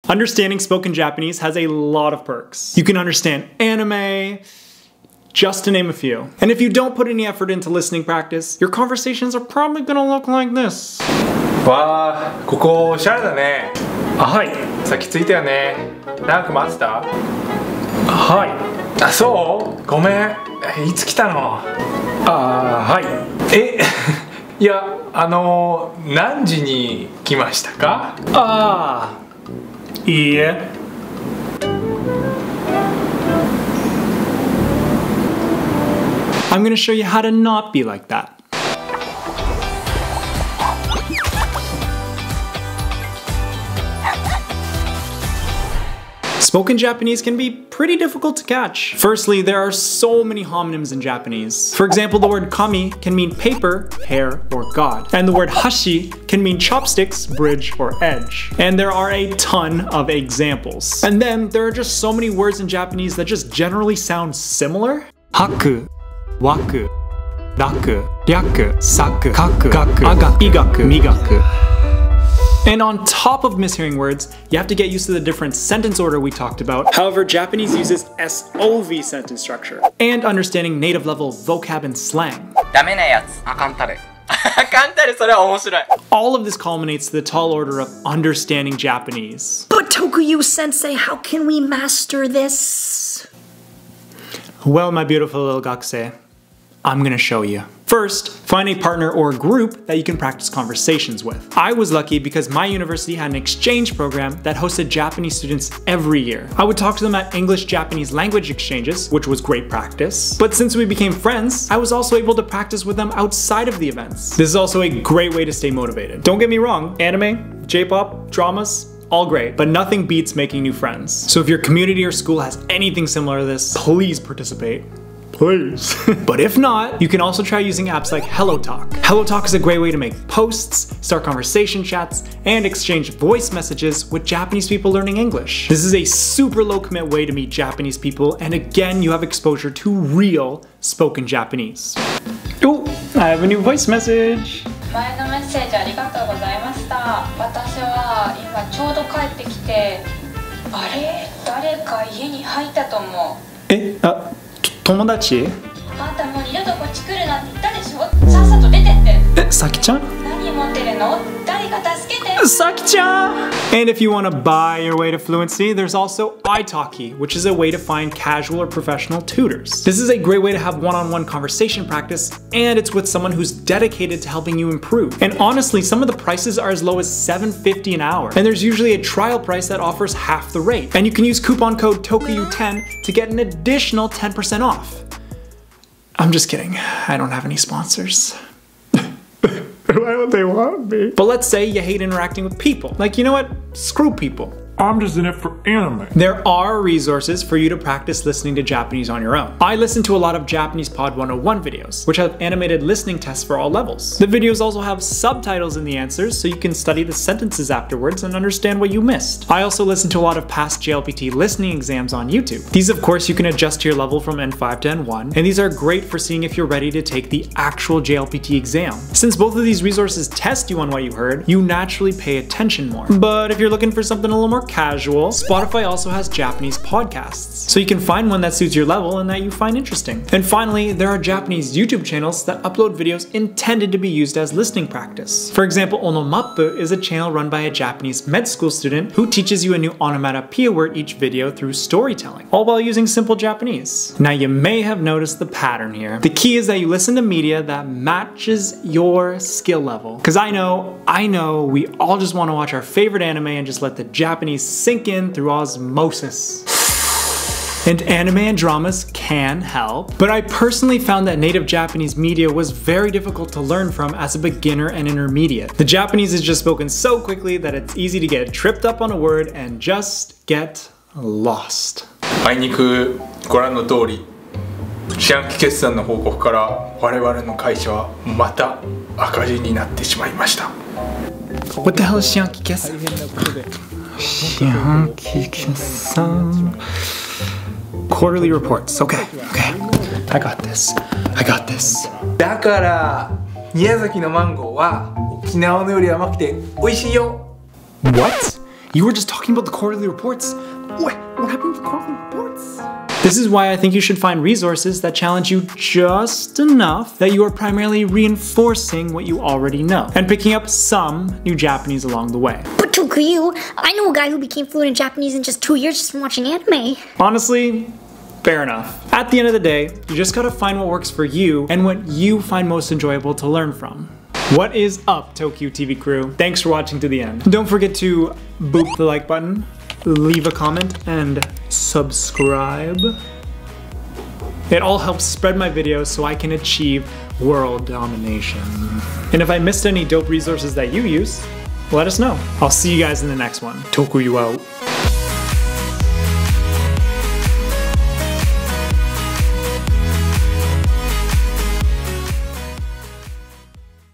Understanding spoken Japanese has a lot of perks. You can understand anime, just to name a few. And if you don't put any effort into listening practice, your conversations are probably gonna look like this. わー、ここおしゃれだね。あ、はい。さっき着いたよね。なんか待ってた？はい。あ、そう？ごめん。いつ来たの？はい。いや、何時に来ましたか？いいえ。I'm gonna show you how to not be like that. Spoken Japanese can be pretty difficult to catch. Firstly, there are so many homonyms in Japanese. For example, the word kami can mean paper, hair, or god. And the word hashi can mean chopsticks, bridge, or edge. And there are a ton of examples. And then there are just so many words in Japanese that just generally sound similar. Haku, waku, raku, ryaku, saku, kaku, gaku, aga, igaku, migaku. And on top of mishearing words, you have to get used to the different sentence order we talked about. However, Japanese uses SOV sentence structure. And understanding native level vocab and slang. ダメなやつ。あかんたれ。あかんたれ、それは面白い。All of this culminates to the tall order of understanding Japanese. But Tokuyu-sensei, how can we master this? Well, my beautiful little gakusei, I'm gonna show you. First, find a partner or group that you can practice conversations with. I was lucky because my university had an exchange program that hosted Japanese students every year. I would talk to them at English-Japanese language exchanges, which was great practice. But since we became friends, I was also able to practice with them outside of the events. This is also a great way to stay motivated. Don't get me wrong, anime, J-pop, dramas, all great, but nothing beats making new friends. So if your community or school has anything similar to this, please participate. Please. But if not, you can also try using apps like HelloTalk. HelloTalk is a great way to make posts, start conversation chats, and exchange voice messages with Japanese people learning English. This is a super low commit way to meet Japanese people, and again, you have exposure to real spoken Japanese. Oh, I have a new voice message. 前のメッセージありがとうございました。私は今ちょうど帰ってきて、あれ、誰か家に入ったと思う。友達？あんたもう二度とこっち来るなって言ったでしょ。さっさと出てって。さきちゃん？何持ってるの？誰か助けて。Saki-chan! And if you want to buy your way to fluency, there's also italki, which is a way to find casual or professional tutors. This is a great way to have one-on-one conversation practice, and it's with someone who's dedicated to helping you improve. And honestly, some of the prices are as low as $7.50 an hour. And there's usually a trial price that offers half the rate. And you can use coupon code TOKUYU10 to get an additional 10% off. I'm just kidding. I don't have any sponsors. Why would they want me? But let's say you hate interacting with people. Like, you know what? Screw people. I'm just in it for anime. There are resources for you to practice listening to Japanese on your own. I listen to a lot of Japanese Pod 101 videos, which have animated listening tests for all levels. The videos also have subtitles in the answers, so you can study the sentences afterwards and understand what you missed. I also listen to a lot of past JLPT listening exams on YouTube. These, of course, you can adjust to your level from N5 to N1, and these are great for seeing if you're ready to take the actual JLPT exam. Since both of these resources test you on what you heard, you naturally pay attention more. But if you're looking for something a little more casual, Spotify also has Japanese podcasts, so you can find one that suits your level and that you find interesting. And finally, there are Japanese YouTube channels that upload videos intended to be used as listening practice. For example, Onomappu is a channel run by a Japanese med school student who teaches you a new onomatopoeia word each video through storytelling, all while using simple Japanese. Now you may have noticed the pattern here. The key is that you listen to media that matches your skill level. Cause I know, we all just want to watch our favorite anime and just let the Japanese sink in through osmosis. And anime and dramas can help, but I personally found that native Japanese media was very difficult to learn from as a beginner and intermediate. The Japanese is just spoken so quickly that it's easy to get tripped up on a word and just get lost. あいにくご覧の通り、四半期決算の報告から我々の会社はまた赤字になってしまいました。What the hell is 四半期決算? 四半期決算 Quarterly reports. Okay. I got this. だから宮崎のマンゴーは沖縄のより甘くて美味しいよ。 What? You were just talking about the quarterly reports. What happened to the quarterly reports? This is why I think you should find resources that challenge you just enough that you are primarily reinforcing what you already know and picking up some new Japanese along the way. But Tokuyu, I know a guy who became fluent in Japanese in just 2 years just from watching anime. Honestly, fair enough. At the end of the day, you just gotta find what works for you and what you find most enjoyable to learn from. What is up, Tokyo TV crew? Thanks for watching to the end. Don't forget to boop the like button, leave a comment, and subscribe. It all helps spread my videos so I can achieve world domination. And if I missed any dope resources that you use, let us know. I'll see you guys in the next one. Tokuyu out.